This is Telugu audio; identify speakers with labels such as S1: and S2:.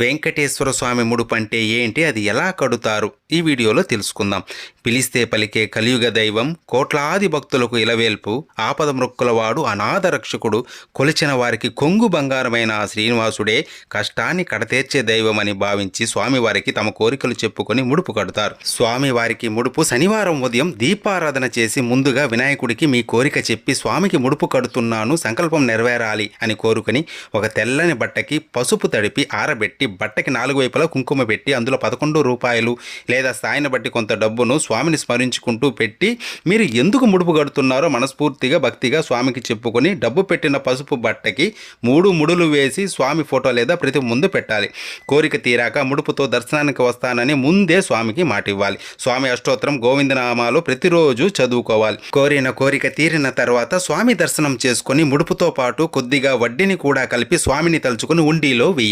S1: వెంకటేశ్వర స్వామి ముడుపు అంటే ఏంటి, అది ఎలా కడుతారు, ఈ వీడియోలో తెలుసుకుందాం. పిలిస్తే పలికే కలియుగ దైవం, కోట్లాది భక్తులకు ఇలవేల్పు, ఆపద మృక్కులవాడు, అనాథ రక్షకుడు, కొలిచిన వారికి కొంగు బంగారమైన ఆ శ్రీనివాసుడే కష్టాన్ని కడతీర్చే దైవం అని భావించి స్వామివారికి తమ కోరికలు చెప్పుకొని ముడుపు కడతారు. స్వామివారికి ముడుపు శనివారం ఉదయం దీపారాధన చేసి ముందుగా వినాయకుడికి మీ కోరిక చెప్పి స్వామికి ముడుపు కడుతున్నాను, సంకల్పం నెరవేరాలి అని కోరుకొని ఒక తెల్లని బట్టకి పసుపు తడిపి ఆరబెట్టి బట్టకి 4 వైపులా కుంకుమ పెట్టి అందులో 11 రూపాయలు లేదా స్థాయిని బట్టి కొంత డబ్బును స్వామిని స్మరించుకుంటూ పెట్టి మీరు ఎందుకు ముడుపు కడుతున్నారో మనస్ఫూర్తిగా భక్తిగా స్వామికి చెప్పుకొని డబ్బు పెట్టిన పసుపు బట్టకి 3 ముడులు వేసి స్వామి ఫోటో లేదా ప్రతి ముందు పెట్టాలి. కోరిక తీరాక ముడుపుతో దర్శనానికి వస్తానని ముందే స్వామికి మాట ఇవ్వాలి. స్వామి అష్టోత్తరం గోవిందనామాలు ప్రతిరోజు చదువుకోవాలి. కోరిన కోరిక తీరిన తర్వాత స్వామి దర్శనం చేసుకొని ముడుపుతో పాటు కొద్దిగా వడ్డీని కూడా కలిపి స్వామిని తలుచుకుని ఉండిలో వెయ్యాలి.